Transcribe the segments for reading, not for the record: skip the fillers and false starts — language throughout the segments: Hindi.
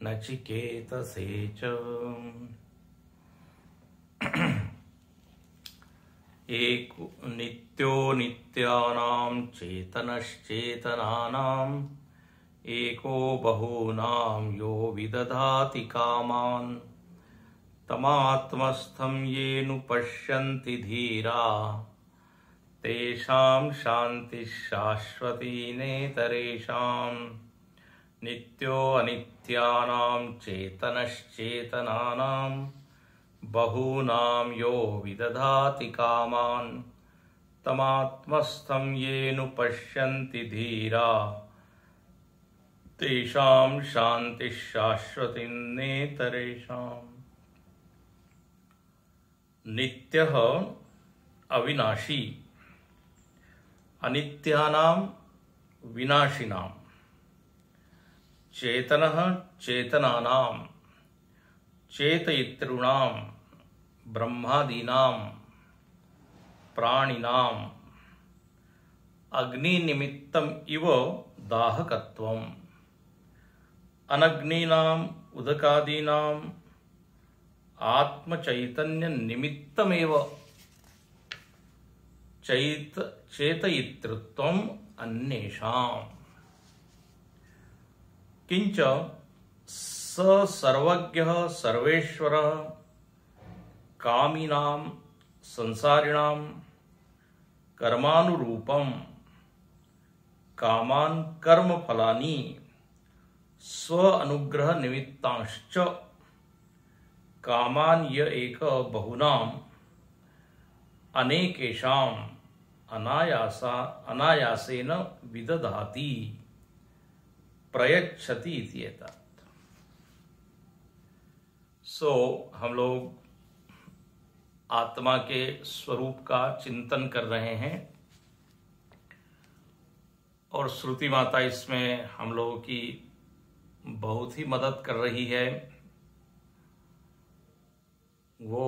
नचिकेतसे च। एको नित्यो नित्यानां चेतनश्चेतनानाम् एको बहूनां यो विदधाति कामान् तमात्मस्थं येऽनुपश्यन्ति धीरा तेषां शान्तिः शाश्वती नेतरेषाम्। नित्यो अनित्यानां चेतनश्चेतनानां बहूनां यो विदधाति कामान् तमात्मस्थं येऽनुपश्यन्ति धीरा तेषां शान्तिः शाश्वती नेतरेषाम्। नित्यः अविनाशी, अनित्यानां विनाशिनां, चेतनः चेतनानां, चेतयितॄणां, ब्रह्मादीनां, प्राणिनां, अग्निनिमित्तम् इव दाहकत्वम्, अनग्नीनाम् उदकादीनाम् आत्मचैतन्य निमित्तमेव चेतयितृत्वम् अन्येषाम्। किंच स सर्वज्ञः सर्वेश्वरः कामिनां संसारिणां कर्मानुरूपं कामान् कर्मफलानि स्व अनुग्रह निमित्तांश्च कामान् य एक बहुनाम् अनेकेषाम् अनायासेन विदधाति प्रयच्छति इत्येतत्। सो हम लोग आत्मा के स्वरूप का चिंतन कर रहे हैं और श्रुति माता इसमें हम लोगों की बहुत ही मदद कर रही है। वो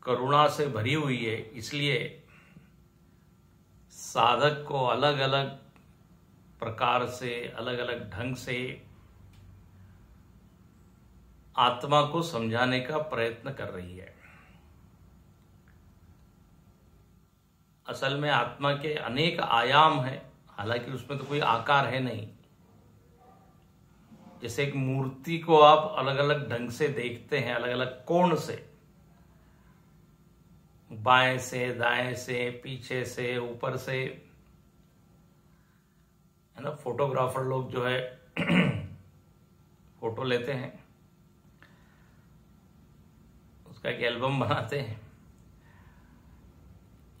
करुणा से भरी हुई है, इसलिए साधक को अलग अलग प्रकार से, अलग अलग ढंग से आत्मा को समझाने का प्रयत्न कर रही है। असल में आत्मा के अनेक आयाम हैं, हालांकि उसमें तो कोई आकार है नहीं। जैसे एक मूर्ति को आप अलग अलग ढंग से देखते हैं, अलग अलग कोण से, बाएं से, दाएं से, पीछे से, ऊपर से, है ना। फोटोग्राफर लोग जो है फोटो लेते हैं, उसका एक एल्बम बनाते हैं।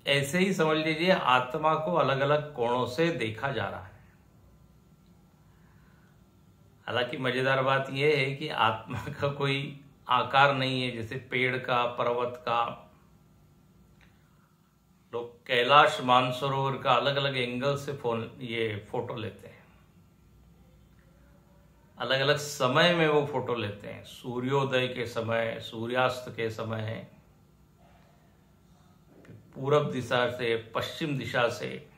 ऐसे ही समझ लीजिए आत्मा को अलग अलग कोणों से देखा जा रहा है। हालांकि मजेदार बात यह है कि आत्मा का कोई आकार नहीं है, जैसे पेड़ का, पर्वत का। लोग कैलाश मानसरोवर का अलग अलग एंगल से फोटो लेते हैं, अलग अलग समय में वो फोटो लेते हैं। सूर्योदय के समय, सूर्यास्त के समय, पूरब दिशा से, पश्चिम दिशा से।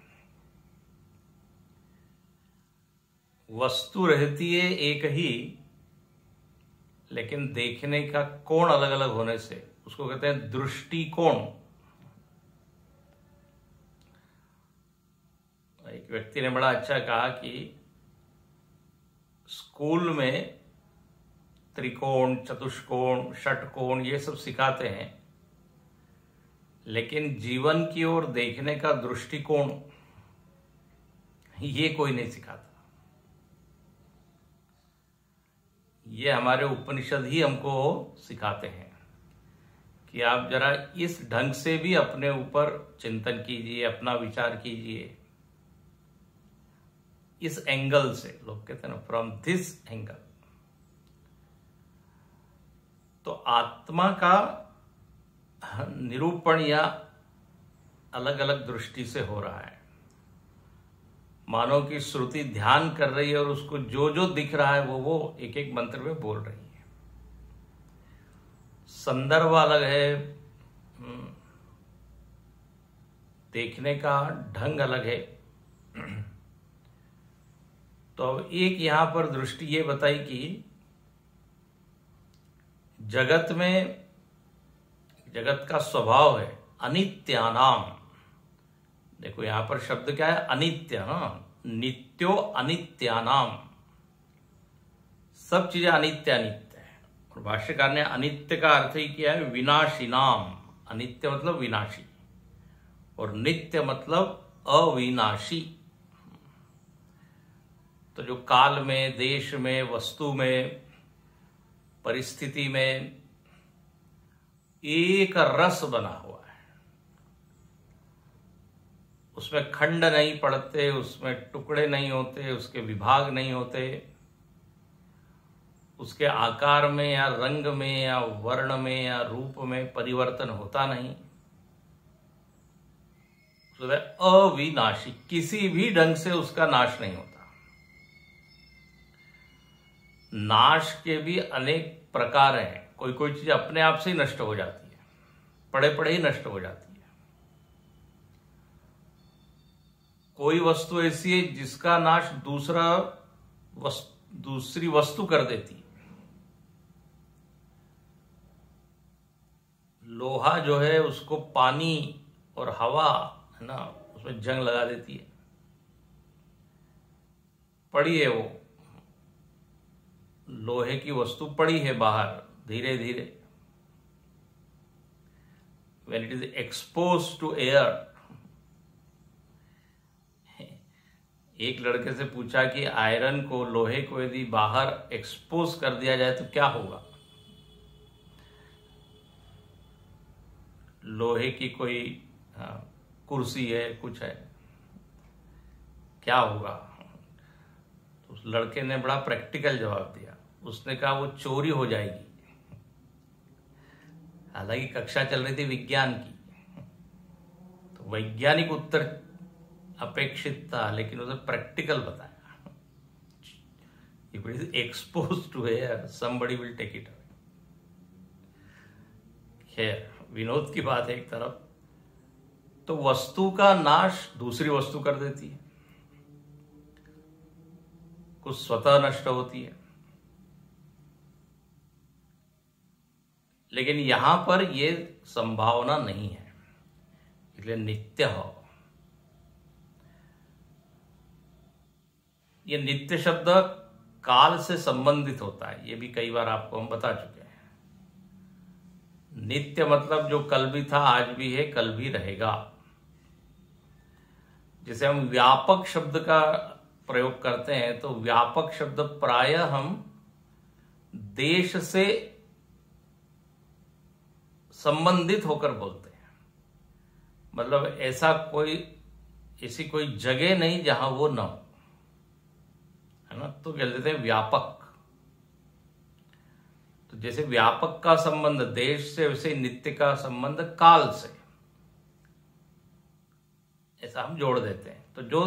वस्तु रहती है एक ही, लेकिन देखने का कोण अलग अलग होने से उसको कहते हैं दृष्टिकोण। एक व्यक्ति ने बड़ा अच्छा कहा कि स्कूल में त्रिकोण, चतुष्कोण, षटकोण ये सब सिखाते हैं, लेकिन जीवन की ओर देखने का दृष्टिकोण ये कोई नहीं सिखाता। ये हमारे उपनिषद ही हमको सिखाते हैं कि आप जरा इस ढंग से भी अपने ऊपर चिंतन कीजिए, अपना विचार कीजिए। इस एंगल से, लोग कहते हैं ना, फ्रॉम दिस एंगल। तो आत्मा का निरूपण या अलग अलग दृष्टि से हो रहा है। मानो कि श्रुति ध्यान कर रही है और उसको जो जो दिख रहा है वो एक एक मंत्र में बोल रही है। संदर्भ अलग है, देखने का ढंग अलग है। तो अब एक यहां पर दृष्टि ये बताई कि जगत में, जगत का स्वभाव है अनित्यानाम। देखो यहां पर शब्द क्या है, अनित्य ना, नित्यो अनित्यानाम, सब चीजें अनित्य अनित्य है। और भाष्यकार ने अनित्य का अर्थ ही किया है विनाशिनाम। अनित्य मतलब विनाशी और नित्य मतलब अविनाशी। तो जो काल में, देश में, वस्तु में, परिस्थिति में एक रस बना हुआ है, उसमें खंड नहीं पड़ते, उसमें टुकड़े नहीं होते, उसके विभाग नहीं होते, उसके आकार में या रंग में या वर्ण में या रूप में परिवर्तन होता नहीं। तो अविनाशी, किसी भी ढंग से उसका नाश नहीं होता। नाश के भी अनेक प्रकार हैं। कोई कोई चीज अपने आप से ही नष्ट हो जाती है, पड़े पड़े ही नष्ट हो जाती है। कोई वस्तु ऐसी है जिसका नाश दूसरी वस्तु कर देती है। लोहा जो है उसको पानी और हवा है ना, उसमें जंग लगा देती है, पड़ी है वो लोहे की वस्तु पड़ी है बाहर, धीरे धीरे when it is exposed to air। एक लड़के से पूछा कि आयरन को, लोहे को यदि बाहर एक्सपोज कर दिया जाए तो क्या होगा। लोहे की कोई कुर्सी है, कुछ है, क्या होगा। तो उस लड़के ने बड़ा प्रैक्टिकल जवाब दिया। उसने कहा वो चोरी हो जाएगी। हालांकि कक्षा चल रही थी विज्ञान की, तो वैज्ञानिक उत्तर अपेक्षित था, लेकिन उसे प्रैक्टिकल बताया। If it is exposed to air, somebody will take it away। खैर, विनोद की बात है एक तरफ। तो वस्तु का नाश दूसरी वस्तु कर देती है, कुछ स्वतः नष्ट होती है। लेकिन यहां पर यह संभावना नहीं है, इसलिए नित्य हो। यह नित्य शब्द काल से संबंधित होता है, यह भी कई बार आपको हम बता चुके हैं। नित्य मतलब जो कल भी था, आज भी है, कल भी रहेगा। जैसे हम व्यापक शब्द का प्रयोग करते हैं, तो व्यापक शब्द प्रायः हम देश से संबंधित होकर बोलते हैं। मतलब ऐसी कोई जगह नहीं जहां वो न हो, है ना, तो कह देते हैं व्यापक। तो जैसे व्यापक का संबंध देश से, वैसे नित्य का संबंध काल से, ऐसा हम जोड़ देते हैं। तो जो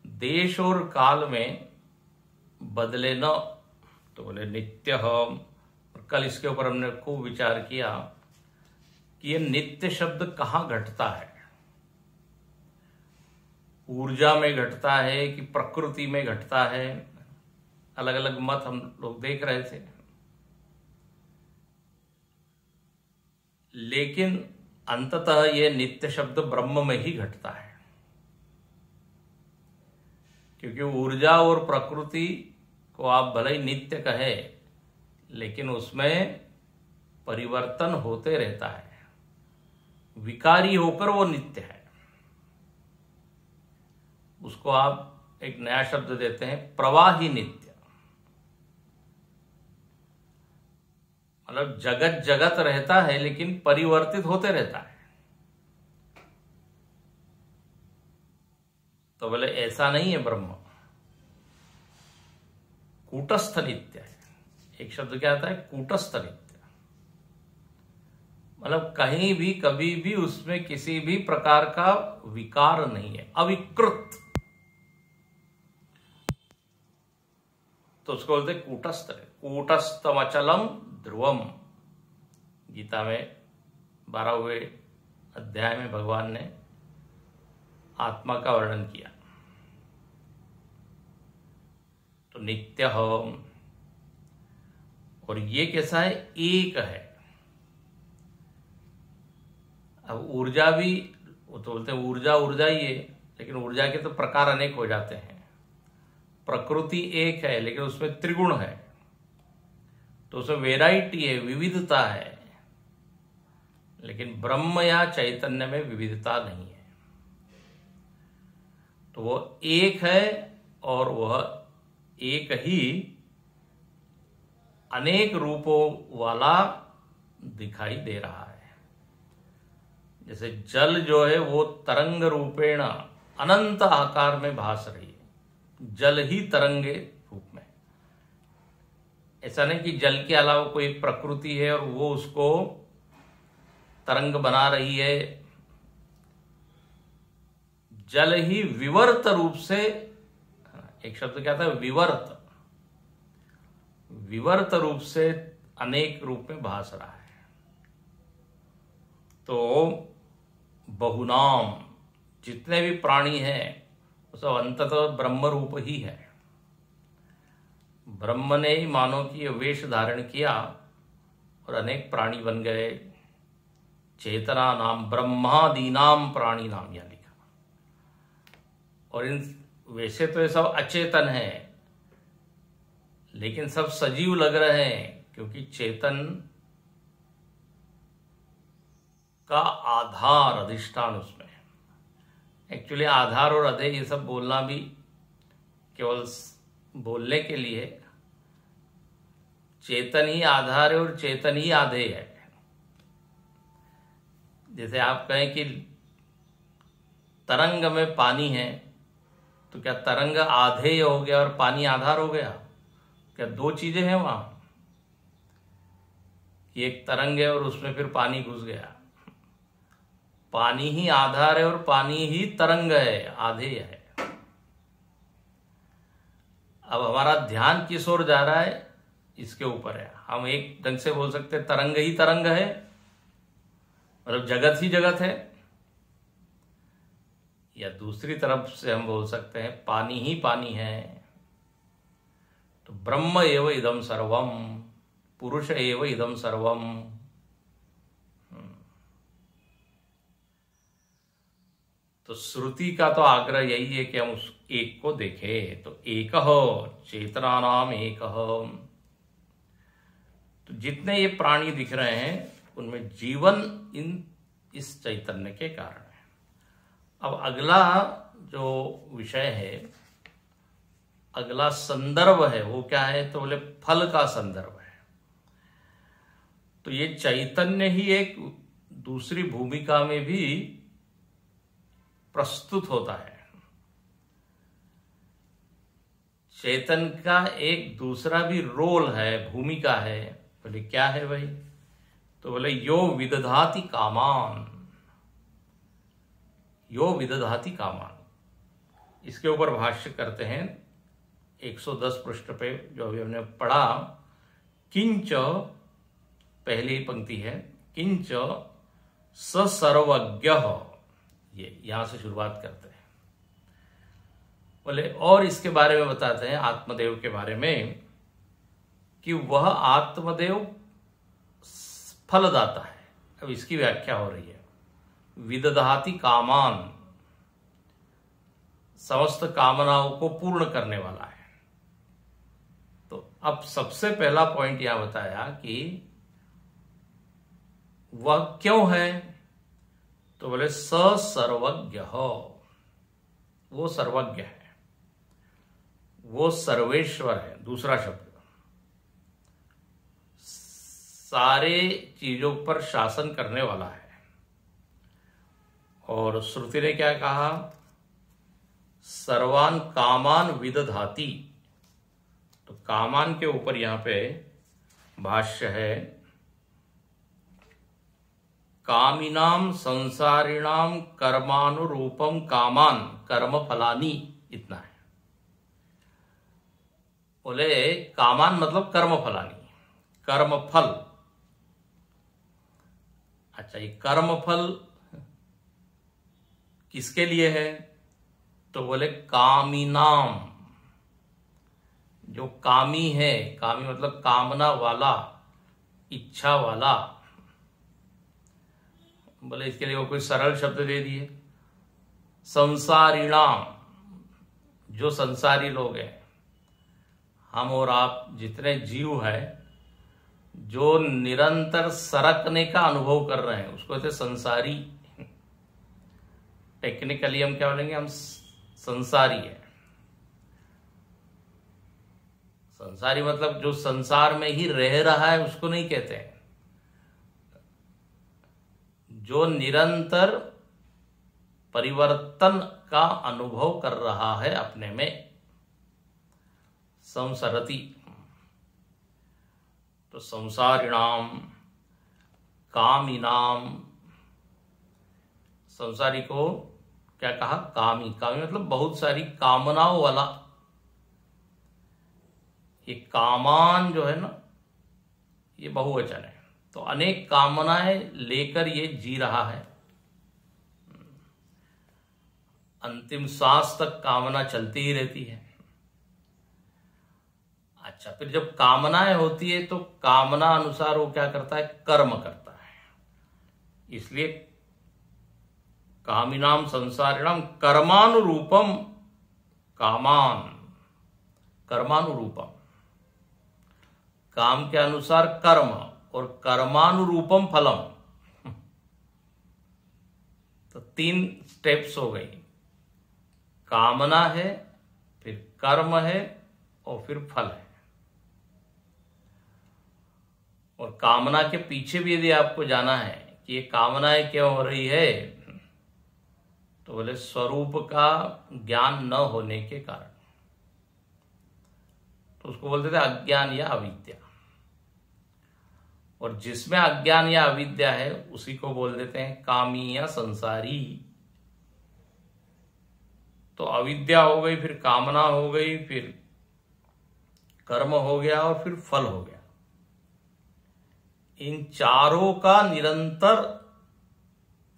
देश और काल में बदले न, तो बोले नित्य हम। कल इसके ऊपर हमने खूब विचार किया कि यह नित्य शब्द कहां घटता है। ऊर्जा में घटता है कि प्रकृति में घटता है, अलग अलग मत हम लोग देख रहे थे। लेकिन अंततः यह नित्य शब्द ब्रह्म में ही घटता है, क्योंकि ऊर्जा और प्रकृति को आप भले ही नित्य कहे, लेकिन उसमें परिवर्तन होते रहता है, विकारी होकर वो नित्य है। उसको आप एक नया शब्द देते हैं, प्रवाही नित्य। मतलब जगत जगत रहता है, लेकिन परिवर्तित होते रहता है। तो बोले ऐसा नहीं है ब्रह्म, कूटस्थ नित्य है। एक शब्द क्या आता है, कूटस्थ नित्य। मतलब कहीं भी कभी भी उसमें किसी भी प्रकार का विकार नहीं है, अविकृत। तो उसको बोलते कूटस्थ है। कूटस्थम अचलम ध्रुवम। गीता में 12वें अध्याय में भगवान ने आत्मा का वर्णन किया। तो नित्य और ये कैसा है, एक है। अब ऊर्जा भी, वो तो बोलते हैं ऊर्जा ऊर्जा ही है, लेकिन ऊर्जा के तो प्रकार अनेक हो जाते हैं। प्रकृति एक है लेकिन उसमें त्रिगुण है, तो उसमें वेराइटी है, विविधता है। लेकिन ब्रह्म या चैतन्य में विविधता नहीं है। तो वो एक है और वह एक ही अनेक रूपों वाला दिखाई दे रहा है। जैसे जल जो है वो तरंग रूपेण अनंत आकार में भास रही है, जल ही तरंगे रूप में। ऐसा नहीं कि जल के अलावा कोई प्रकृति है और वो उसको तरंग बना रही है। जल ही विवर्त रूप से, एक शब्द क्या था, विवर्त, विवर्त रूप से अनेक रूप में भास रहा है। तो बहुनाम, जितने भी प्राणी हैं वो सब अंततः ब्रह्म रूप ही है। ब्रह्म ने ही मानो कि ये वेश धारण किया और अनेक प्राणी बन गए। चेतना नाम ब्रह्मादीनाम प्राणी नाम, या लिखा। और इन वैसे तो ये सब अचेतन है, लेकिन सब सजीव लग रहे हैं, क्योंकि चेतन का आधार, अधिष्ठान उसमें। एक्चुअली आधार और अधेय ये सब बोलना भी केवल बोलने के लिए। चेतन ही आधार है और चेतन ही आधेय है। जैसे आप कहें कि तरंग में पानी है, तो क्या तरंग आधेय हो गया और पानी आधार हो गया? क्या दो चीजें हैं वहां? कि एक तरंग है और उसमें फिर पानी घुस गया। पानी ही आधार है और पानी ही तरंग है, आधेय है। अब हमारा ध्यान किस ओर जा रहा है, इसके ऊपर है। हम एक ढंग से बोल सकते हैं तरंग ही तरंग है, मतलब जगत ही जगत है। या दूसरी तरफ से हम बोल सकते हैं पानी ही पानी है। तो ब्रह्म एव इदम सर्वम, पुरुष एव इदम सर्वम। तो श्रुति का तो आग्रह यही है कि हम उस एक को देखें। तो एक चेतना नाम एक। तो जितने ये प्राणी दिख रहे हैं उनमें जीवन इस चैतन्य के कारण है। अब अगला जो विषय है, अगला संदर्भ है, वो क्या है? तो बोले फल का संदर्भ है। तो ये चैतन्य ही एक दूसरी भूमिका में भी प्रस्तुत होता है। चेतन का एक दूसरा भी रोल है, भूमिका है। बोले क्या है भाई? तो बोले यो विदधाति कामान, यो विदधाति कामान। इसके ऊपर भाष्य करते हैं 110 पृष्ठ पे, जो अभी हमने पढ़ा। किंच, पहली पंक्ति है, किंच स सर्वज्ञ, ये यहां से शुरुआत करते हैं। बोले और इसके बारे में बताते हैं, आत्मदेव के बारे में, कि वह आत्मदेव फलदाता है। अब इसकी व्याख्या हो रही है। विदधाति कामान, समस्त कामनाओं को पूर्ण करने वाला है। तो अब सबसे पहला पॉइंट यहां बताया कि वह क्यों है? तो बोले स सर्वज्ञ हो, वो सर्वज्ञ है, वो सर्वेश्वर है। दूसरा शब्द, सारे चीजों पर शासन करने वाला है। और श्रुति ने क्या कहा? सर्वान कामान विदधाति। तो कामान के ऊपर यहां पे भाष्य है, कामिनाम संसारिणाम कर्मानुरूपम कामान कर्म फलानी, इतना है। बोले कामान मतलब कर्म फलानी, कर्म फल। अच्छा, ये कर्म फल किसके लिए है? तो बोले कामिनाम, जो कामी है, कामी मतलब कामना वाला, इच्छा वाला, बोले इसके लिए वो कोई सरल शब्द दे दिए, संसारिणाम, जो संसारी लोग हैं, हम और आप जितने जीव हैं, जो निरंतर सरकने का अनुभव कर रहे हैं, उसको कहते संसारी। टेक्निकली हम क्या बोलेंगे, हम संसारी है। संसारी मतलब जो संसार में ही रह रहा है उसको नहीं कहते हैं, जो निरंतर परिवर्तन का अनुभव कर रहा है अपने में, संसरति। तो संसारिणाम कामिनाम, संसारी को क्या कहा, कामी। कामी मतलब बहुत सारी कामनाओं वाला। ये कामान जो है ना, ये बहुवचन है, तो अनेक कामनाएं लेकर ये जी रहा है। अंतिम सांस तक कामना चलती ही रहती है। अच्छा, फिर जब कामनाएं होती है तो कामना अनुसार वो क्या करता है, कर्म करता है। इसलिए कामिनाम संसारिणाम कर्मानुरूपम कामान, कर्मानुरूपम, काम के अनुसार कर्म, और कर्मानुरूपम फलम। तो 3 स्टेप्स हो गई, कामना है, फिर कर्म है, और फिर फल है। और कामना के पीछे भी यदि आपको जाना है कि ये कामनाएं क्यों हो रही है, तो बोले स्वरूप का ज्ञान न होने के कारण। तो उसको बोलते थे अज्ञान या अविद्या। और जिसमें अज्ञान या अविद्या है उसी को बोल देते हैं कामी या संसारी। तो अविद्या हो गई, फिर कामना हो गई, फिर कर्म हो गया, और फिर फल हो गया। इन चारों का निरंतर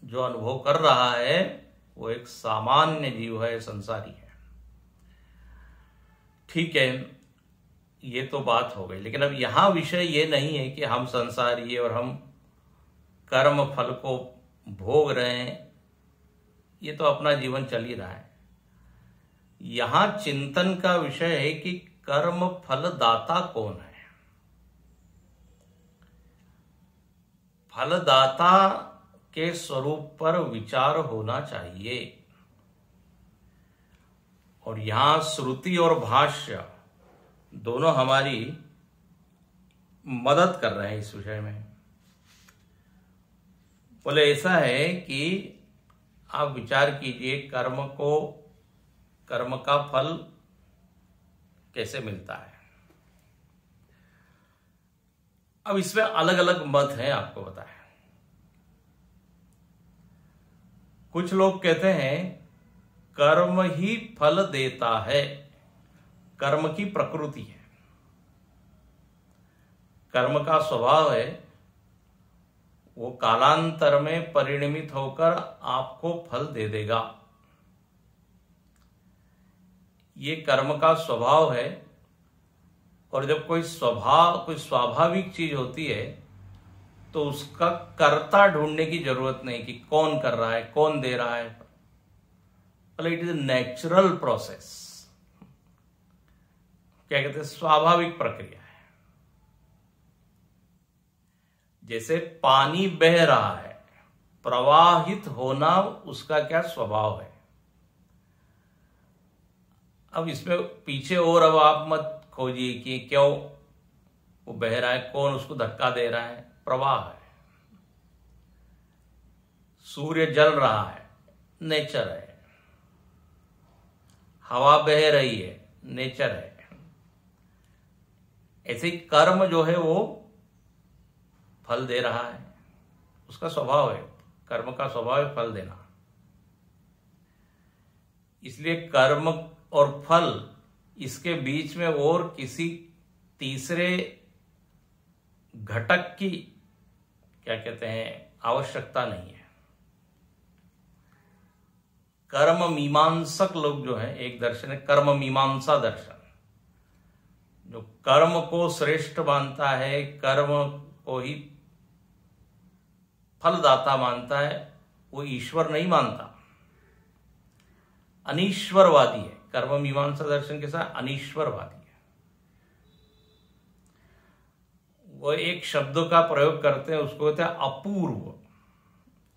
जो अनुभव कर रहा है वो एक सामान्य जीव है, संसारी है। ठीक है, ये तो बात हो गई। लेकिन अब यहां विषय ये नहीं है कि हम संसारी है और हम कर्म फल को भोग रहे हैं, ये तो अपना जीवन चल ही रहा है। यहां चिंतन का विषय है कि कर्म फलदाता कौन है। फलदाता के स्वरूप पर विचार होना चाहिए। और यहां श्रुति और भाष्य दोनों हमारी मदद कर रहे हैं इस विषय में। बोले ऐसा है कि आप विचार कीजिए, कर्म का फल कैसे मिलता है। अब इसमें अलग अलग मत हैं, आपको बताएं। कुछ लोग कहते हैं कर्म ही फल देता है, कर्म की प्रकृति है, कर्म का स्वभाव है, वो कालांतर में परिणमित होकर आपको फल दे देगा। ये कर्म का स्वभाव है। और जब कोई स्वाभाविक चीज होती है तो उसका कर्ता ढूंढने की जरूरत नहीं कि कौन कर रहा है, कौन दे रहा है। इट इज नेचुरल प्रोसेस, क्या कहते हैं, स्वाभाविक प्रक्रिया है। जैसे पानी बह रहा है, प्रवाहित होना उसका क्या स्वभाव है। अब इसमें पीछे और अब आप मत खोजिए कि क्यों वो बह रहा है, कौन उसको धक्का दे रहा है। प्रवाह है। सूर्य जल रहा है, नेचर है। हवा बह रही है, नेचर है। ऐसे ही कर्म जो है वो फल दे रहा है, उसका स्वभाव है। कर्म का स्वभाव है फल देना। इसलिए कर्म और फल, इसके बीच में और किसी तीसरे घटक की क्या कहते हैं आवश्यकता नहीं है। कर्म मीमांसक लोग जो है, एक दर्शन है कर्म मीमांसा दर्शन, जो कर्म को श्रेष्ठ मानता है, कर्म को ही फलदाता मानता है, वो ईश्वर नहीं मानता, अनीश्वरवादी है। कर्म मीमांसा दर्शन के साथ अनीश्वरवादी है। वो एक शब्द का प्रयोग करते हैं, उसको कहते हैं अपूर्व।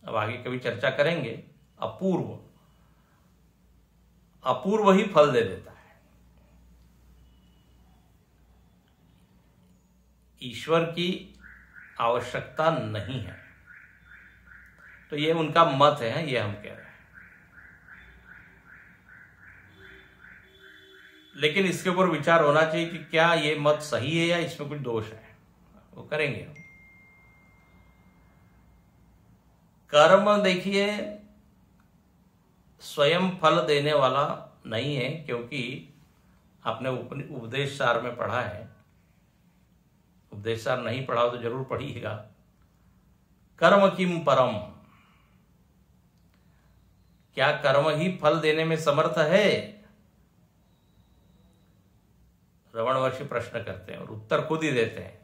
अब आगे कभी चर्चा करेंगे। अपूर्व, अपूर्व ही फल दे देता है। ईश्वर की आवश्यकता नहीं है। तो ये उनका मत है, ये हम कह रहे हैं। लेकिन इसके ऊपर विचार होना चाहिए कि क्या ये मत सही है या इसमें कुछ दोष है, वो करेंगे हम। कर्म देखिए स्वयं फल देने वाला नहीं है, क्योंकि आपने उपदेश सार में पढ़ा है। उपदेश सार नहीं पढ़ा हो तो जरूर पढ़िएगा। कर्म किम परम, क्या कर्म ही फल देने में समर्थ है? रमणवर्षी प्रश्न करते हैं और उत्तर खुद ही देते हैं,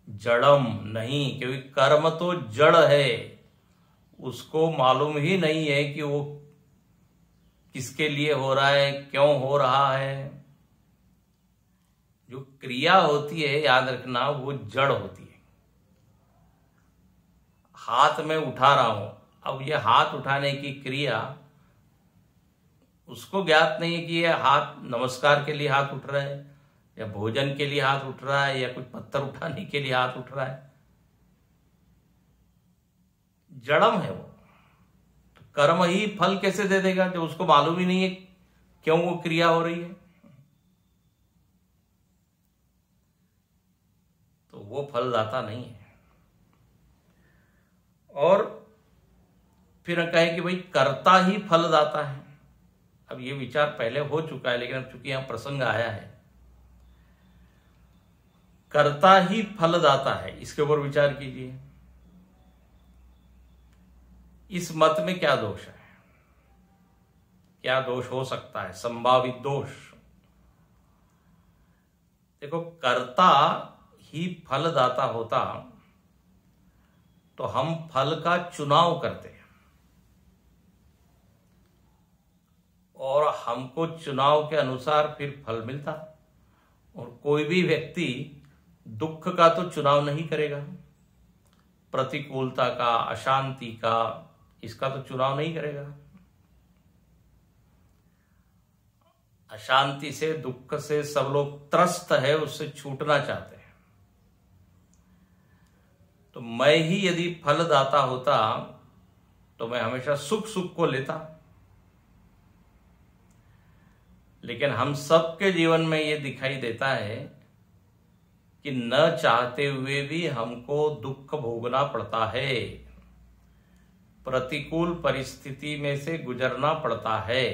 जड़म नहीं, क्योंकि कर्म तो जड़ है, उसको मालूम ही नहीं है कि वो किसके लिए हो रहा है, क्यों हो रहा है। जो क्रिया होती है, याद रखना, वो जड़ होती है। हाथ में उठा रहा हूं, अब ये हाथ उठाने की क्रिया उसको ज्ञात नहीं है कि ये हाथ नमस्कार के लिए हाथ उठ रहा है, या भोजन के लिए हाथ उठ रहा है, या कुछ पत्थर उठाने के लिए हाथ उठ रहा है। जड़म है वो। तो कर्म ही फल कैसे दे देगा जब उसको मालूम ही नहीं है क्यों वो क्रिया हो रही है? तो वो फलदाता नहीं है। और फिर कहे कि भाई कर्ता ही फलदाता है। अब ये विचार पहले हो चुका है, लेकिन अब चूंकि यहां प्रसंग आया है, कर्ता ही फलदाता है, इसके ऊपर विचार कीजिए। इस मत में क्या दोष है? क्या दोष हो सकता है? संभावित दोष देखो, कर्ता ही फलदाता होता तो हम फल का चुनाव करते हैं, और हमको चुनाव के अनुसार फिर फल मिलता। और कोई भी व्यक्ति दुख का तो चुनाव नहीं करेगा, प्रतिकूलता का, अशांति का, इसका तो चुनाव नहीं करेगा। अशांति से, दुख से सब लोग त्रस्त है, उससे छूटना चाहते हैं। तो मैं ही यदि फलदाता होता तो मैं हमेशा सुख सुख को लेता। लेकिन हम सबके जीवन में ये दिखाई देता है कि न चाहते हुए भी हमको दुख भोगना पड़ता है, प्रतिकूल परिस्थिति में से गुजरना पड़ता है।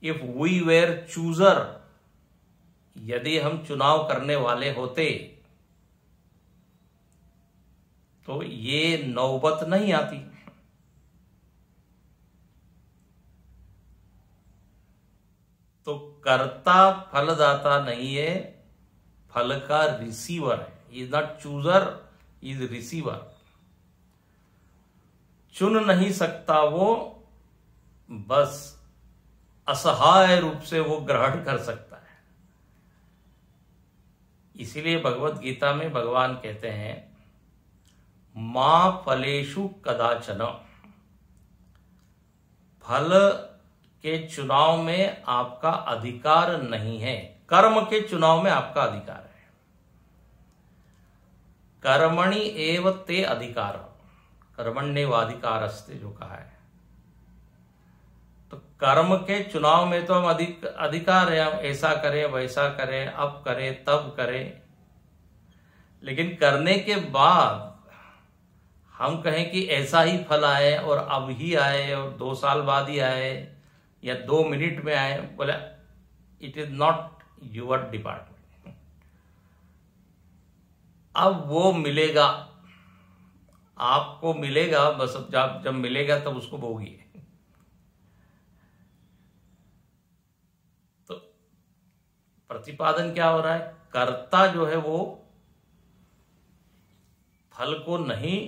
इफ वी वेर चूजर, यदि हम चुनाव करने वाले होते तो ये नौबत नहीं आती। तो कर्ता फलदाता नहीं है, फल का रिसीवर है। Is not chooser, is receiver. चुन नहीं सकता वो, बस असहाय रूप से वो ग्रहण कर सकता है। इसीलिए भगवत गीता में भगवान कहते हैं, मां फलेषु कदाचन, फल के चुनाव में आपका अधिकार नहीं है, कर्म के चुनाव में आपका अधिकार है। कर्मणि एव ते अधिकार, कर्मण्येवाधिकारस्ते जो कहा है। तो कर्म के चुनाव में तो हम अधिकार है, हम ऐसा करें, वैसा करें, अब करें, तब करें। लेकिन करने के बाद हम कहें कि ऐसा ही फल आए और अब ही आए और 2 साल बाद ही आए या 2 मिनट में आए, बोले it is not your department. अब वो मिलेगा, आपको मिलेगा, बस अब जब मिलेगा तब उसको भोगिए। तो प्रतिपादन क्या हो रहा है, कर्ता जो है वो फल को नहीं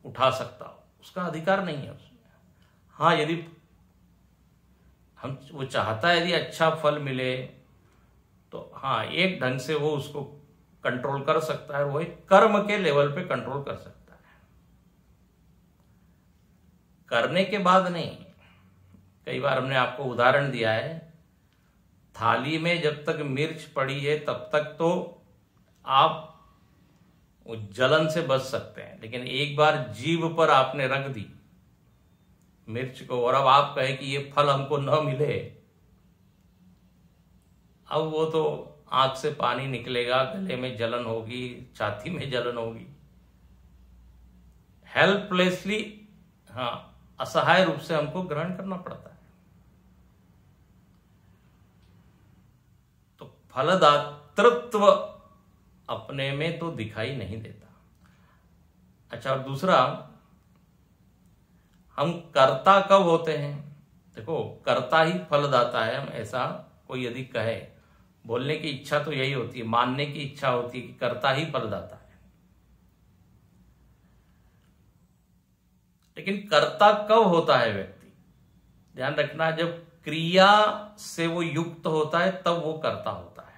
उठा सकता, उसका अधिकार नहीं है उसमें। हाँ, यदि वो चाहता है यदि अच्छा फल मिले तो हाँ, एक ढंग से वो उसको कंट्रोल कर सकता है, वो एक कर्म के लेवल पे कंट्रोल कर सकता है, करने के बाद नहीं। कई बार हमने आपको उदाहरण दिया है, थाली में जब तक मिर्च पड़ी है तब तक तो आप जलन से बच सकते हैं, लेकिन एक बार जीभ पर आपने रख दी मिर्च को और अब आप कहे कि ये फल हमको न मिले, अब वो तो आंख से पानी निकलेगा, गले में जलन होगी, छाती में जलन होगी, हेल्पलेसली, हाँ, असहाय रूप से हमको ग्रहण करना पड़ता है। तो फलदातृत्व अपने में तो दिखाई नहीं देता। अच्छा, और दूसरा, हम कर्ता कब होते हैं? देखो, कर्ता ही फलदाता है, हम ऐसा कोई यदि कहे, बोलने की इच्छा तो यही होती है, मानने की इच्छा होती है कि कर्ता ही फलदाता है, लेकिन कर्ता कब होता है व्यक्ति? ध्यान रखना, जब क्रिया से वो युक्त होता है तब वो कर्ता होता है।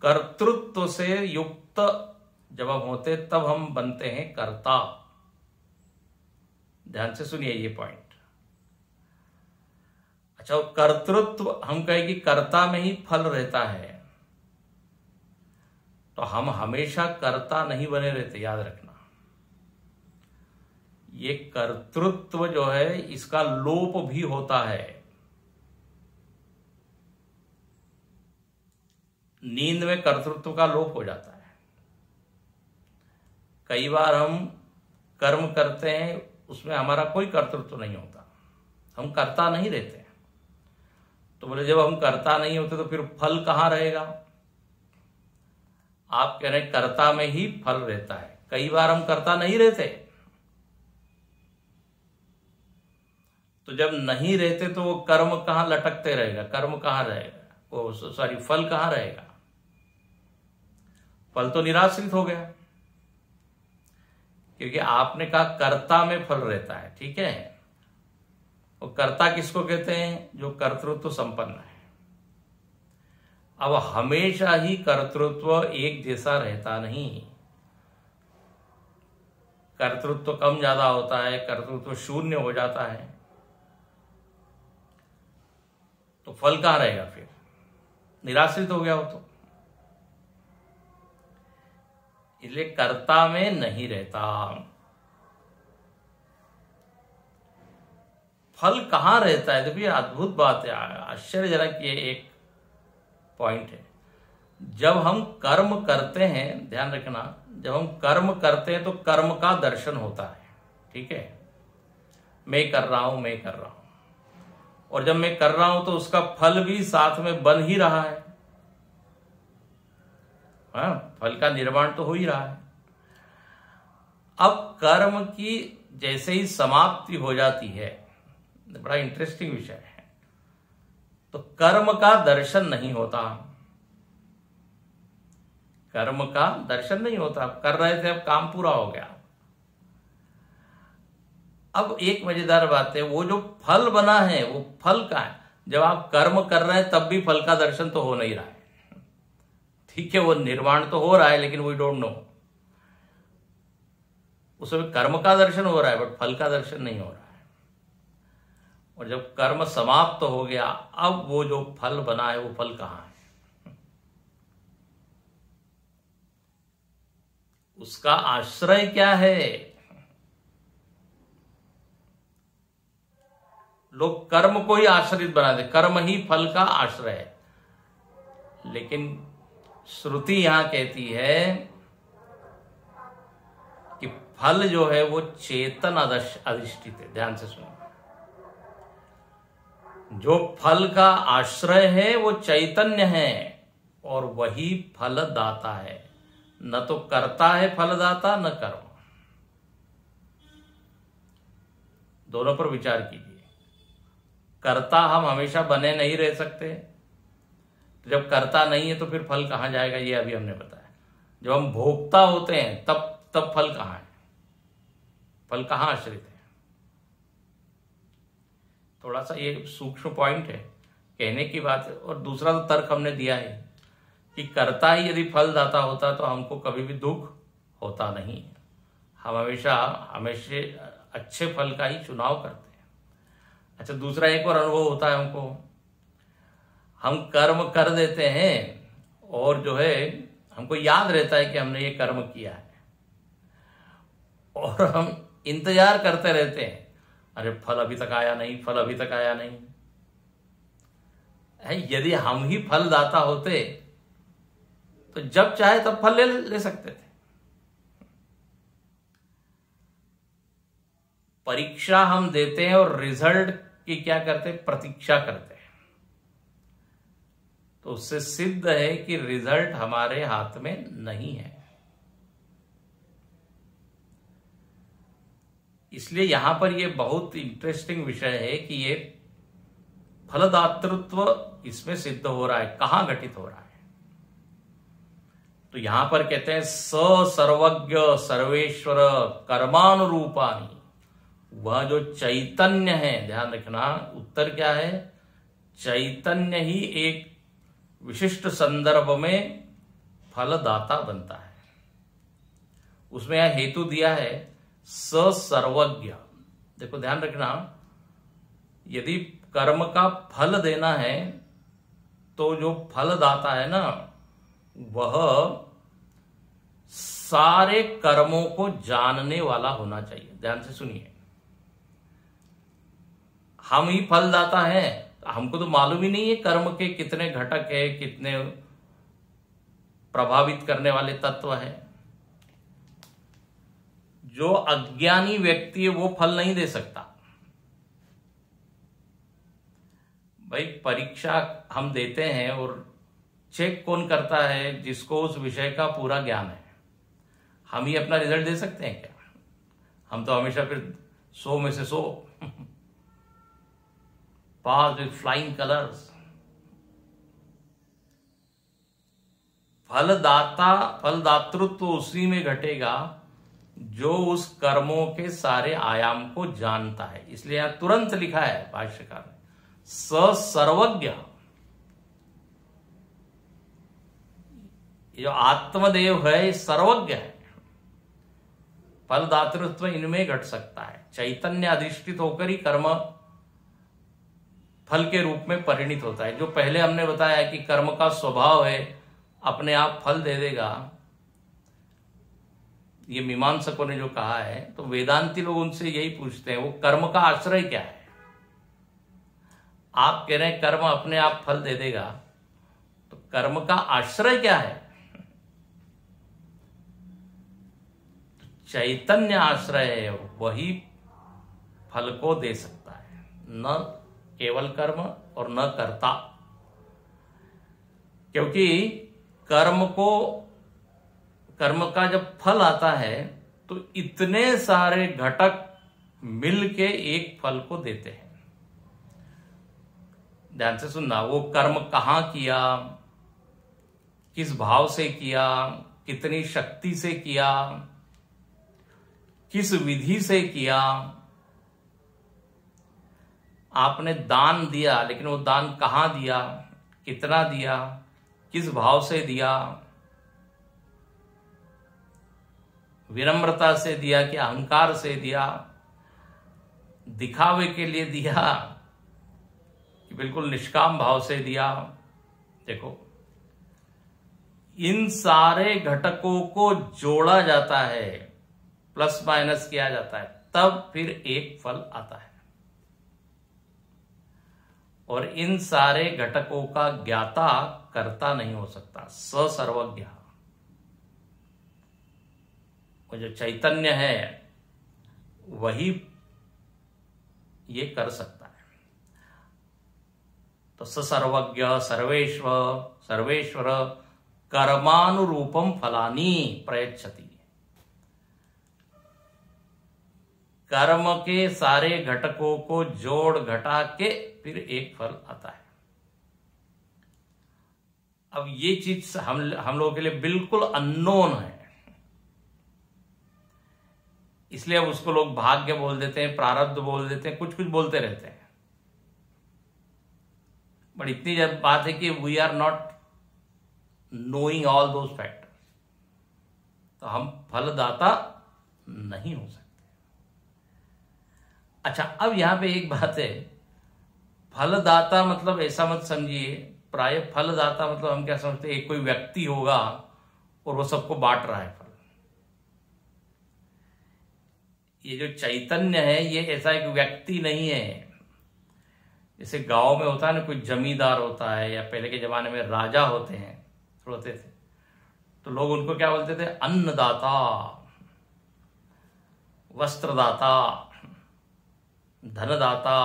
कर्तृत्व से युक्त जब हम होते तब हम बनते हैं कर्ता। ध्यान से सुनिए ये पॉइंट। अच्छा, कर्तृत्व, हम कहें कि कर्ता में ही फल रहता है, तो हम हमेशा कर्ता नहीं बने रहते, याद रखना। ये कर्तृत्व जो है इसका लोप भी होता है। नींद में कर्तृत्व का लोप हो जाता है। कई बार हम कर्म करते हैं, उसमें हमारा कोई कर्तृत्व नहीं होता, हम कर्ता नहीं रहते। तो बोले, जब हम कर्ता नहीं होते तो फिर फल कहां रहेगा? आप कह रहे हैं कर्ता में ही फल रहता है। कई बार हम कर्ता नहीं रहते, तो जब नहीं रहते तो वो कर्म कहां लटकते रहेगा, कर्म कहां रहेगा, वो सॉरी फल कहां रहेगा? फल तो निराश्रित हो गया, क्योंकि आपने कहा कर्ता में फल रहता है, ठीक है। और कर्ता किसको कहते हैं? जो कर्तृत्व संपन्न है। अब हमेशा ही कर्तृत्व एक जैसा रहता नहीं, कर्तृत्व कम ज्यादा होता है, कर्तृत्व शून्य हो जाता है, तो फल कहां रहेगा? फिर निराश्रित हो गया हो तो। इसलिए कर्ता में नहीं रहता। फल कहां रहता है? देखिए, अद्भुत बात है, आश्चर्यजनक ये एक पॉइंट है। जब हम कर्म करते हैं, ध्यान रखना, जब हम कर्म करते हैं तो कर्म का दर्शन होता है, ठीक है। मैं कर रहा हूं, मैं कर रहा हूं, और जब मैं कर रहा हूं तो उसका फल भी साथ में बन ही रहा है। हाँ, फल का निर्माण तो हो ही रहा है। अब कर्म की जैसे ही समाप्ति हो जाती है, बड़ा इंटरेस्टिंग विषय है, तो कर्म का दर्शन नहीं होता, कर्म का दर्शन नहीं होता। कर रहे थे, अब काम पूरा हो गया। अब एक मजेदार बात है, वो जो फल बना है वो फल का है। जब आप कर्म कर रहे हैं तब भी फल का दर्शन तो हो नहीं रहा है, ठीक है, वो निर्माण तो हो रहा है, लेकिन वी डोंट नो, उसमें कर्म का दर्शन हो रहा है बट फल का दर्शन नहीं हो रहा है। और जब कर्म समाप्त हो गया, अब वो जो फल बना है वो फल कहां है? उसका आश्रय क्या है? लोग कर्म को ही आश्रित बना दे, कर्म ही फल का आश्रय है, लेकिन श्रुति यहां कहती है कि फल जो है वो चेतन अधिष्ठित है। ध्यान से सुनो, जो फल का आश्रय है वो चैतन्य है और वही फलदाता है, न तो कर्ता है फलदाता, न कर्म। दोनों पर विचार कीजिए। कर्ता हम हमेशा बने नहीं रह सकते, तो जब कर्ता नहीं है तो फिर फल कहाँ जाएगा, ये अभी हमने बताया। जब हम भोक्ता होते हैं तब फल कहाँ है, फल कहाँ आश्रित है। थोड़ा सा ये सूक्ष्म पॉइंट है, कहने की बात है। और दूसरा तो तर्क हमने दिया है कि कर्ता ही यदि फलदाता होता तो हमको कभी भी दुख होता नहीं। हम हमेशा अच्छे फल का ही चुनाव करते हैं। अच्छा, दूसरा एक और अनुभव होता है हमको, हम कर्म कर देते हैं और जो है हमको याद रहता है कि हमने ये कर्म किया है, और हम इंतजार करते रहते हैं, अरे फल अभी तक आया नहीं, फल अभी तक आया नहीं है। यदि हम ही फलदाता होते तो जब चाहे तब फल ले सकते थे। परीक्षा हम देते हैं और रिजल्ट की क्या करते हैं, प्रतीक्षा करते हैं। तो उससे सिद्ध है कि रिजल्ट हमारे हाथ में नहीं है। इसलिए यहां पर यह बहुत इंटरेस्टिंग विषय है कि ये फलदातृत्व इसमें सिद्ध हो रहा है, कहां घटित हो रहा है। तो यहां पर कहते हैं स सर्वज्ञ सर्वेश्वर कर्मानुरूपानी, वह जो चैतन्य है, ध्यान रखना उत्तर क्या है, चैतन्य ही एक विशिष्ट संदर्भ में फलदाता बनता है। उसमें यह हेतु दिया है स सर्वज्ञ। देखो ध्यान रखना, यदि कर्म का फल देना है तो जो फलदाता है ना, वह सारे कर्मों को जानने वाला होना चाहिए। ध्यान से सुनिए, हम ही फलदाता हैं, हमको तो मालूम ही नहीं है कर्म के कितने घटक है, कितने प्रभावित करने वाले तत्व है। जो अज्ञानी व्यक्ति है वो फल नहीं दे सकता। भाई परीक्षा हम देते हैं और चेक कौन करता है, जिसको उस विषय का पूरा ज्ञान है। हम ही अपना रिजल्ट दे सकते हैं क्या? हम तो हमेशा फिर 100 में से 100 पास विथ फ्लाइंग कलर्स। फलदातृत्व उसी में घटेगा जो उस कर्मों के सारे आयाम को जानता है। इसलिए यहां तुरंत लिखा है भाष्यकार ने स सर्वज्ञ। जो आत्मदेव है सर्वज्ञ है, फलदातृत्व इनमें घट सकता है। चैतन्य अधिष्ठित होकर ही कर्म फल के रूप में परिणित होता है। जो पहले हमने बताया कि कर्म का स्वभाव है अपने आप फल दे देगा, ये मीमांसकों ने जो कहा है, तो वेदांती लोग उनसे यही पूछते हैं वो कर्म का आश्रय क्या है। आप कह रहे हैं कर्म अपने आप फल दे देगा, तो कर्म का आश्रय क्या है? चैतन्य आश्रय है, वही फल को दे सकता है, न केवल कर्म और न कर्ता। क्योंकि कर्म का जब फल आता है तो इतने सारे घटक मिलके एक फल को देते हैं। ध्यान से सुनना, वो कर्म कहां किया, किस भाव से किया, कितनी शक्ति से किया, किस विधि से किया। आपने दान दिया, लेकिन वो दान कहां दिया, कितना दिया, किस भाव से दिया, विनम्रता से दिया कि अहंकार से दिया, दिखावे के लिए दिया कि बिल्कुल निष्काम भाव से दिया। देखो, इन सारे घटकों को जोड़ा जाता है, प्लस माइनस किया जाता है, तब फिर एक फल आता है। और इन सारे घटकों का ज्ञाता कर्ता नहीं हो सकता। स सर्वज्ञ, वो जो चैतन्य है वही ये कर सकता है। तो स सर्वज्ञ सर्वेश्वर कर्मानुरूपम फलानी प्रयच्छति। कर्म के सारे घटकों को जोड़ घटा के फिर एक फल आता है। अब ये चीज हम लोगों के लिए बिल्कुल अननोन है, इसलिए अब उसको लोग भाग्य बोल देते हैं, प्रारब्ध बोल देते हैं, कुछ कुछ बोलते रहते हैं। बट इतनी जब बात है कि we are not knowing all those factors, तो हम फलदाता नहीं हो सकते। अच्छा, अब यहां पे एक बात है, फलदाता मतलब ऐसा मत समझिए, प्राय फलदाता मतलब हम क्या समझते हैं, एक कोई व्यक्ति होगा और वो सबको बांट रहा है फल। ये जो चैतन्य है ये ऐसा एक व्यक्ति नहीं है। जैसे गांव में होता है ना, कोई जमींदार होता है, या पहले के जमाने में राजा होते थे, तो लोग उनको क्या बोलते थे, अन्नदाता, वस्त्रदाता, धनदाता,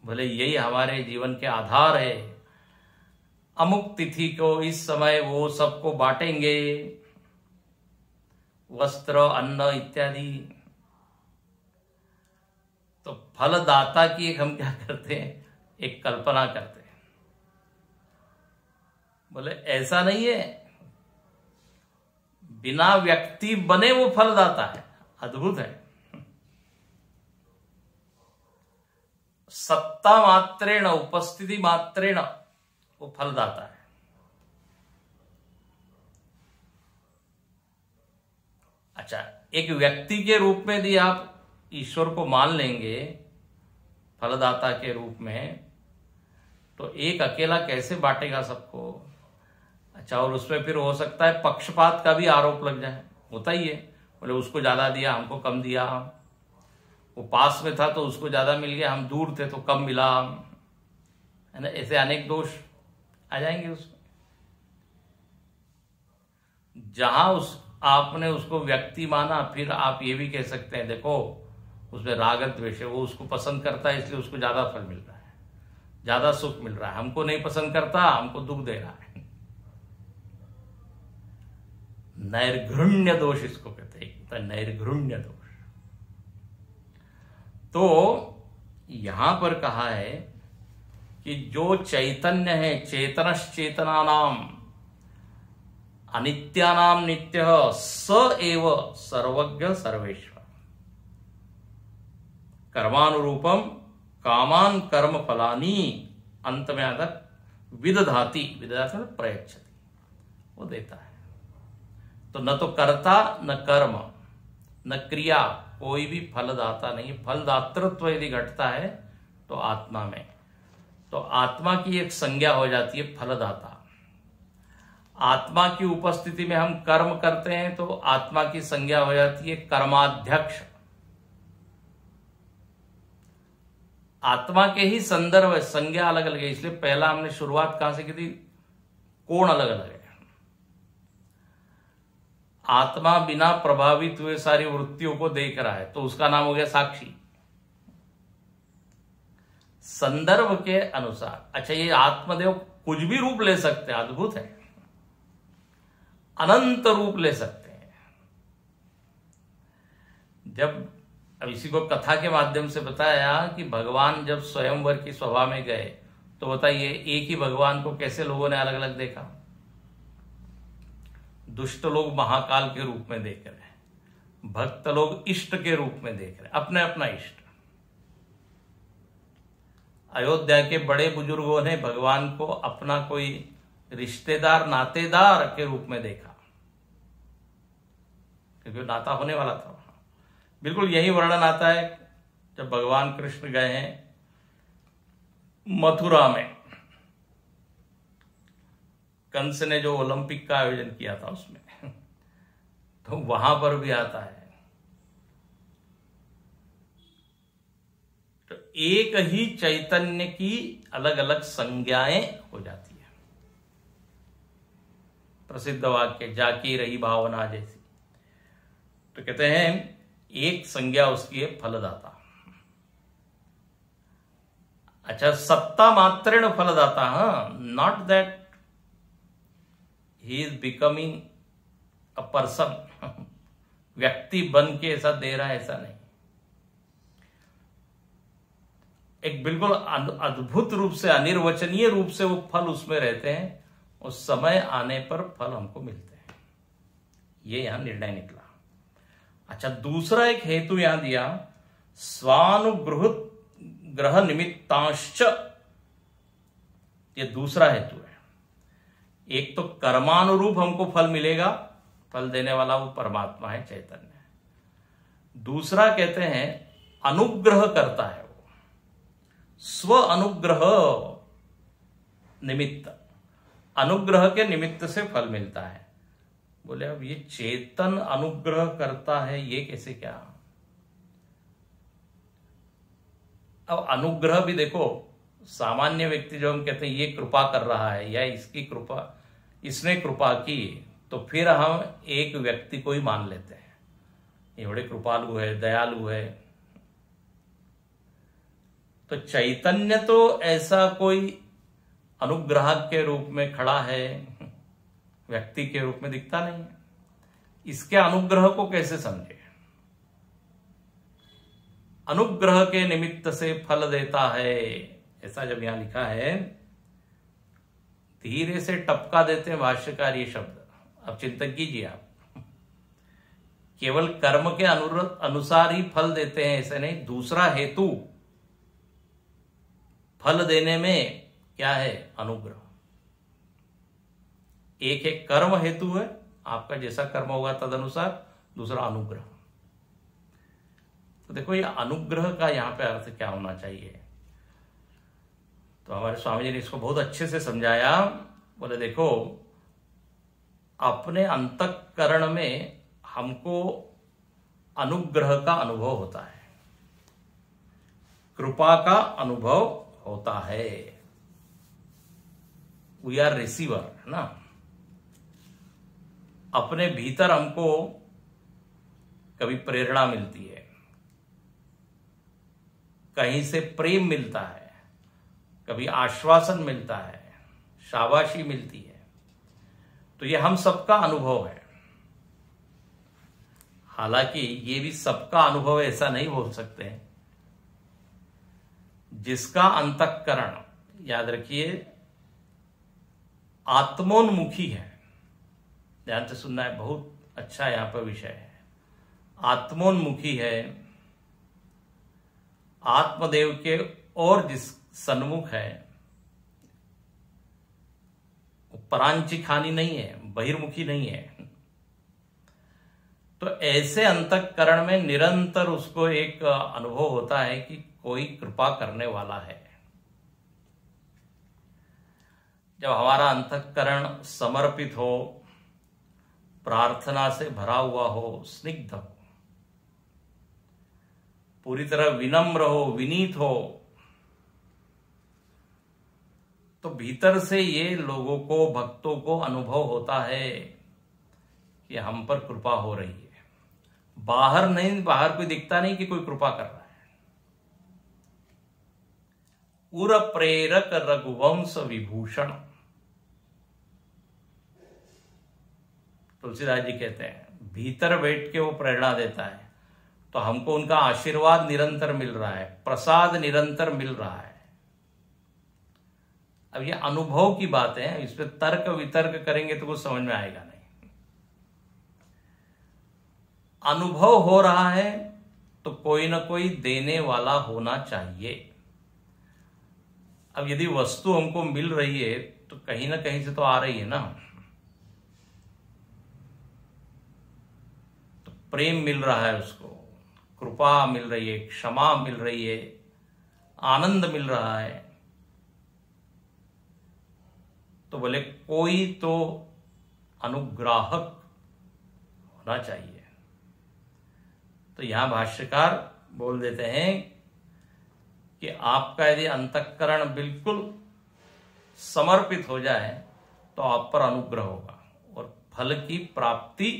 बोले यही हमारे जीवन के आधार है। अमुक तिथि को इस समय वो सबको बांटेंगे, वस्त्र, अन्न इत्यादि। तो फलदाता की एक हम क्या करते हैं, एक कल्पना करते हैं। बोले ऐसा नहीं है, बिना व्यक्ति बने वो फलदाता है। अद्भुत है। सत्ता मात्रेण, उपस्थिति मात्रेण वो फलदाता है। अच्छा, एक व्यक्ति के रूप में यदि आप ईश्वर को मान लेंगे फलदाता के रूप में, तो एक अकेला कैसे बांटेगा सबको। अच्छा, और उसमें फिर हो सकता है पक्षपात का भी आरोप लग जाए, होता ही है। बोले उसको ज्यादा दिया, हमको कम दिया, वो पास में था तो उसको ज्यादा मिल गया, हम दूर थे तो कम मिला, है ना। ऐसे अनेक दोष आ जाएंगे उसमें। जहां आपने उसको व्यक्ति माना, फिर आप ये भी कह सकते हैं देखो उसमें राग द्वेष है, वो उसको पसंद करता है इसलिए उसको ज्यादा फल मिल रहा है, ज्यादा सुख मिल रहा है, हमको नहीं पसंद करता, हमको दुख दे रहा है। नैर्घृण्य दोष इसको कहते हैं, नैर्घृण्य दोष। तो यहां पर कहा है कि जो चैतन्य है, चेतनश्चेतनानाम अनित्यानाम नित्य स एव सर्वज्ञ सर्वेश्वर, कर्मानुरूपम कामान कर्म फलानी अंत में आकर विदधाति, विदधाति प्रयच्छति, वो देता है। तो न तो कर्ता न कर्म न क्रिया, कोई भी फलदाता नहीं। फलदातृत्व यदि घटता है तो आत्मा में, तो आत्मा की एक संज्ञा हो जाती है फलदाता। आत्मा की उपस्थिति में हम कर्म करते हैं तो आत्मा की संज्ञा हो जाती है कर्माध्यक्ष। आत्मा के ही संदर्भ संज्ञा अलग अलग है, इसलिए पहला हमने शुरुआत कहां से की थी, कोण अलग अलग है। आत्मा बिना प्रभावित हुए सारी वृत्तियों को देख रहा है तो उसका नाम हो गया साक्षी, संदर्भ के अनुसार। अच्छा, ये आत्मदेव कुछ भी रूप ले सकते हैं, अद्भुत है, अनंत रूप ले सकते हैं। जब अब इसी को कथा के माध्यम से बताया कि भगवान जब स्वयंवर की सभा में गए तो बताइए एक ही भगवान को कैसे लोगों ने अलग अलग देखा। दुष्ट लोग महाकाल के रूप में देख रहे हैं, भक्त लोग इष्ट के रूप में देख रहे हैं, अपने अपना इष्ट। अयोध्या के बड़े बुजुर्गों ने भगवान को अपना कोई रिश्तेदार नातेदार के रूप में देखा, क्योंकि नाता होने वाला था। बिल्कुल यही वर्णन आता है जब भगवान कृष्ण गए हैं मथुरा में, कंस ने जो ओलंपिक का आयोजन किया था उसमें तो वहां पर भी आता है। तो एक ही चैतन्य की अलग अलग संज्ञाएं हो जाती है। प्रसिद्ध वाक्य जाकी रही भावना जैसी, तो कहते हैं एक संज्ञा उसकी है फलदाता। अच्छा, सत्ता मात्रेण फलदाता, हाँ, not that he is becoming a person, व्यक्ति बन के ऐसा दे रहा है, ऐसा नहीं। एक बिल्कुल अद्भुत रूप से, अनिर्वचनीय रूप से वो फल उसमें रहते हैं, उस समय आने पर फल हमको मिलते हैं। ये यहां निर्णय निकला। अच्छा, दूसरा एक हेतु यहां दिया, स्वानुग्रह ग्रह निमित्तांश्च, ये दूसरा हेतु है। एक तो कर्मानुरूप हमको फल मिलेगा, फल देने वाला वो परमात्मा है, चैतन्य है। दूसरा कहते हैं अनुग्रह करता है वो, स्व अनुग्रह निमित्त, अनुग्रह के निमित्त से फल मिलता है। बोले अब ये चेतन अनुग्रह करता है, ये कैसे क्या? अब अनुग्रह भी देखो, सामान्य व्यक्ति जो हम कहते हैं ये कृपा कर रहा है या इसकी कृपा, इसने कृपा की, तो फिर हम एक व्यक्ति को ही मान लेते हैं, ये बड़े कृपालु है, दयालु है। तो चैतन्य तो ऐसा कोई अनुग्राहक के रूप में खड़ा है, व्यक्ति के रूप में दिखता नहीं है। इसके अनुग्रह को कैसे समझे? अनुग्रह के निमित्त से फल देता है, ऐसा जब यहां लिखा है, धीरे से टपका देते हैं भाष्यकार ये शब्द। अब चिंतन कीजिए आप, केवल कर्म के अनुसार ही फल देते हैं ऐसे नहीं। दूसरा हेतु फल देने में क्या है? अनुग्रह। एक एक कर्म हेतु है, आपका जैसा कर्म होगा तद अनुसार, दूसरा अनुग्रह। तो देखो ये अनुग्रह का यहां पे अर्थ क्या होना चाहिए? तो हमारे स्वामी जी ने इसको बहुत अच्छे से समझाया। बोले देखो, अपने अंतःकरण में हमको अनुग्रह का अनुभव होता है, कृपा का अनुभव होता है। वी आर रिसीवर, है ना। अपने भीतर हमको कभी प्रेरणा मिलती है, कहीं से प्रेम मिलता है, कभी आश्वासन मिलता है, शाबाशी मिलती है। तो ये हम सबका अनुभव है। हालांकि ये भी सबका अनुभव ऐसा नहीं बोल सकते। जिसका अंतःकरण, याद रखिए, आत्मोन्मुखी है, ध्यान से सुनना है, बहुत अच्छा यहां पर विषय है। आत्मोन्मुखी है, आत्मदेव के और जिस सन्मुख है, परांची खानी नहीं है, बहिर्मुखी नहीं है। तो ऐसे अंतःकरण में निरंतर उसको एक अनुभव होता है कि कोई कृपा करने वाला है। जब हमारा अंतःकरण समर्पित हो, प्रार्थना से भरा हुआ हो, स्निग्ध हो, पूरी तरह विनम्र हो, विनीत हो, तो भीतर से ये लोगों को, भक्तों को अनुभव होता है कि हम पर कृपा हो रही है। बाहर नहीं, बाहर कोई दिखता नहीं कि कोई कृपा कर रहा है। उर प्रेरक रघुवंश विभूषण, तुलसीदास जी कहते हैं, भीतर बैठ के वो प्रेरणा देता है। तो हमको उनका आशीर्वाद निरंतर मिल रहा है, प्रसाद निरंतर मिल रहा है। अब ये अनुभव की बात है, इस पे तर्क वितर्क करेंगे तो कुछ समझ में आएगा नहीं। अनुभव हो रहा है तो कोई ना कोई देने वाला होना चाहिए। अब यदि वस्तु हमको मिल रही है तो कहीं ना कहीं से तो आ रही है ना। तो प्रेम मिल रहा है उसको, कृपा मिल रही है, क्षमा मिल रही है, आनंद मिल रहा है। तो बोले कोई तो अनुग्राहक होना चाहिए। तो यहां भाष्यकार बोल देते हैं कि आपका यदि अंतःकरण बिल्कुल समर्पित हो जाए तो आप पर अनुग्रह होगा और फल की प्राप्ति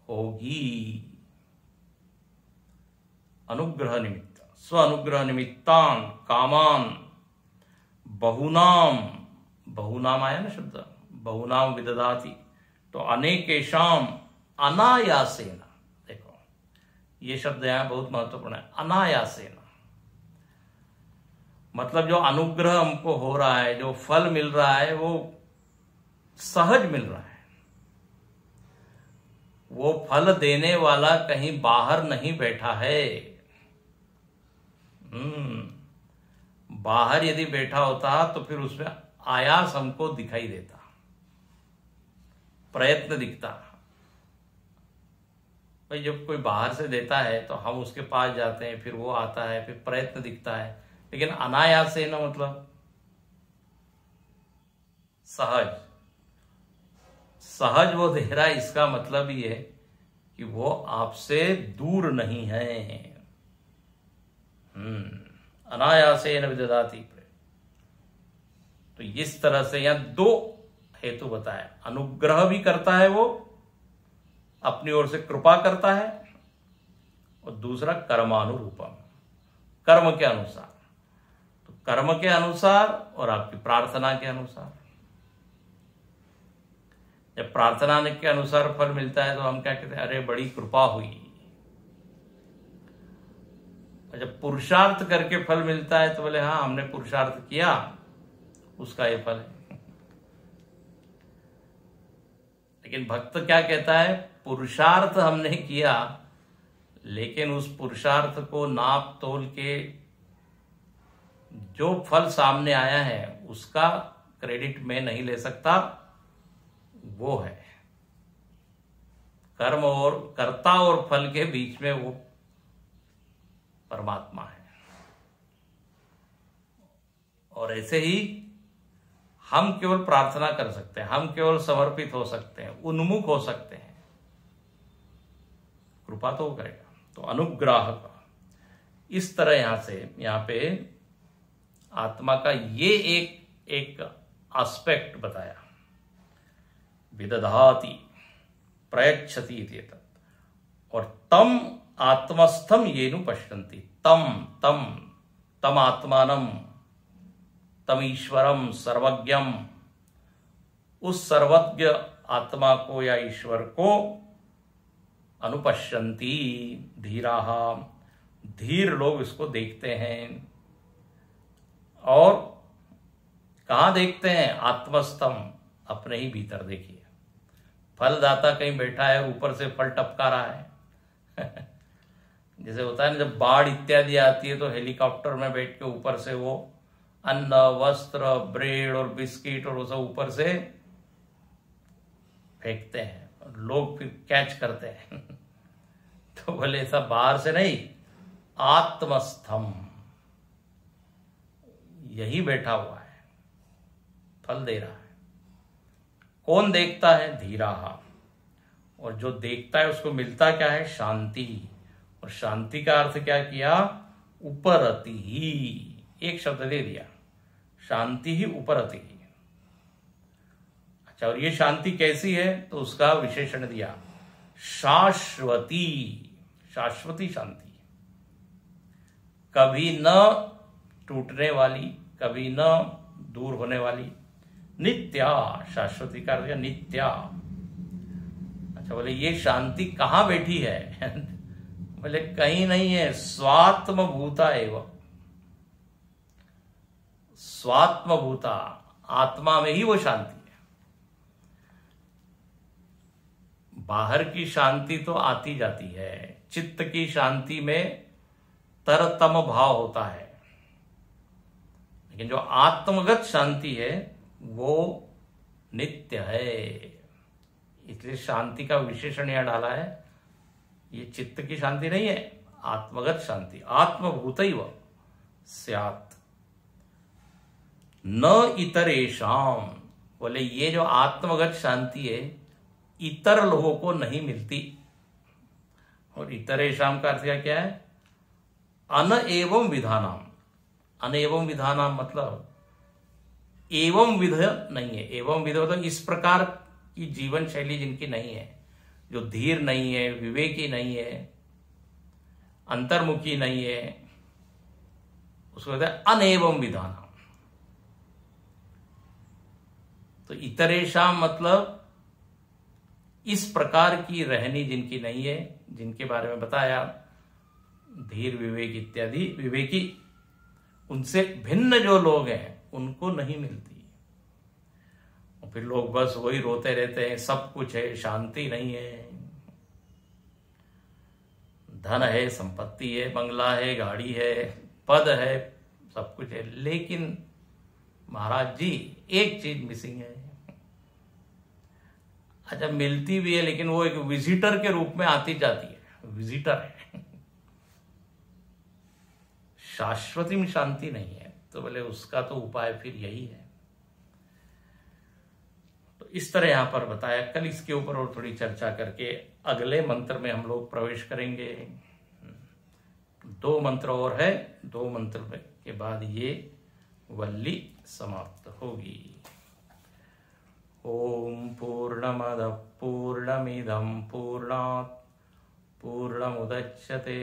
होगी। अनुग्रह निमित्त, स्व अनुग्रह निमित्तान कामान बहुनाम, बहुनाम आया ना शब्द, बहुनाम विदधाति, तो अनेकेशाम अनायासेन। देखो ये शब्द यहां बहुत महत्वपूर्ण है, अनायासेन। मतलब जो अनुग्रह हमको हो रहा है, जो फल मिल रहा है, वो सहज मिल रहा है। वो फल देने वाला कहीं बाहर नहीं बैठा है। बाहर यदि बैठा होता तो फिर उसमें आयास हमको दिखाई देता, प्रयत्न दिखता। भाई जब कोई बाहर से देता है तो हम उसके पास जाते हैं, फिर वो आता है, फिर प्रयत्न दिखता है, लेकिन अनायास से ना, मतलब सहज सहज वो दे रहा है। इसका मतलब ये है कि वो आपसे दूर नहीं है। अनायासेन विदधाति। तो इस तरह से यहां दो हेतु बताया। अनुग्रह भी करता है वो, अपनी ओर से कृपा करता है, और दूसरा कर्मानुरूपम, कर्म के अनुसार। तो कर्म के अनुसार और आपकी प्रार्थना के अनुसार। जब प्रार्थना के अनुसार फल मिलता है तो हम क्या कहते हैं, अरे बड़ी कृपा हुई। और जब पुरुषार्थ करके फल मिलता है तो बोले हाँ हमने पुरुषार्थ किया, उसका ये फल है। लेकिन भक्त क्या कहता है, पुरुषार्थ हमने किया, लेकिन उस पुरुषार्थ को नाप तोल के जो फल सामने आया है उसका क्रेडिट मैं नहीं ले सकता। वो है कर्म, और कर्ता और फल के बीच में वो परमात्मा है। और ऐसे ही हम केवल प्रार्थना कर सकते हैं, हम केवल समर्पित हो सकते हैं, उन्मुख हो सकते हैं। कृपा तो वो करेगा। तो अनुग्रह का इस तरह यहां पे आत्मा का ये एक एस्पेक्ट बताया। विदधाति प्रयच्छति इत्येतत्। और तम आत्मस्थम येनु पश्यन्ति। तम आत्मानम, तम ईश्वरम सर्वज्ञम। उस सर्वज्ञ आत्मा को या ईश्वर को अनुपश्यन्ति धीराः, धीर लोग इसको देखते हैं। और कहां देखते हैं, आत्मस्थम, अपने ही भीतर। देखिए फलदाता कहीं बैठा है, ऊपर से फल टपका रहा है। जैसे होता है ना, जब बाढ़ इत्यादि आती है तो हेलीकॉप्टर में बैठ के ऊपर से वो अन्न, वस्त्र, ब्रेड और बिस्किट और वो सब ऊपर से फेंकते हैं, और लोग फिर कैच करते हैं। तो बोले ऐसा बाहर से नहीं, आत्मस्थम, यही बैठा हुआ है, फल दे रहा है। कौन देखता है, धीराः। और जो देखता है उसको मिलता क्या है, शांति। और शांति का अर्थ क्या किया, उपरति ही, एक शब्द दे दिया, शांति ही उपरति ही। अच्छा, और ये शांति कैसी है, तो उसका विशेषण दिया, शाश्वती, शाश्वती शांति, कभी न टूटने वाली, कभी न दूर होने वाली, नित्या, शाश्वती का अर्थ नित्या। अच्छा, बोले ये शांति कहां बैठी है? बोले कहीं नहीं है, स्वात्म भूता एवं, स्वात्म भूता, आत्मा में ही वो शांति है। बाहर की शांति तो आती जाती है, चित्त की शांति में तरतम भाव होता है, लेकिन जो आत्मगत शांति है वो नित्य है। इसलिए शांति का विशेषण यहां डाला है। ये चित्त की शांति नहीं है, आत्मगत शांति, आत्मभूतैव स्यात् न इतरेषाम। बोले ये जो आत्मगत शांति है इतर लोगों को नहीं मिलती। और इतरेषाम का अर्थ क्या है, अन एवं विधानाम। अन एवं विधानाम मतलब एवं विध नहीं है। एवं विध मतलब इस प्रकार की जीवन शैली जिनकी नहीं है, जो धीर नहीं है, विवेकी नहीं है, अंतर्मुखी नहीं है, उसको कहते हैं अनेवं विधान। तो इतरेषाम मतलब इस प्रकार की रहनी जिनकी नहीं है, जिनके बारे में बताया धीर, विवेक इत्यादि, विवेकी, उनसे भिन्न जो लोग हैं उनको नहीं मिलती। फिर लोग बस वही रोते रहते हैं, सब कुछ है, शांति नहीं है। धन है, संपत्ति है, बंगला है, गाड़ी है, पद है, सब कुछ है, लेकिन महाराज जी एक चीज मिसिंग है। अच्छा, मिलती भी है लेकिन वो एक विजिटर के रूप में आती जाती है, विजिटर है, शाश्वती में शांति नहीं है। तो बोले उसका तो उपाय फिर यही है। तो इस तरह यहां पर बताया। कल इसके ऊपर और थोड़ी चर्चा करके अगले मंत्र में हम लोग प्रवेश करेंगे। 2 मंत्र और है, 2 मंत्र के बाद ये वल्ली समाप्त होगी। ओम पूर्णमद पूर्णमिदं पूर्णात् पूर्णमुदच्यते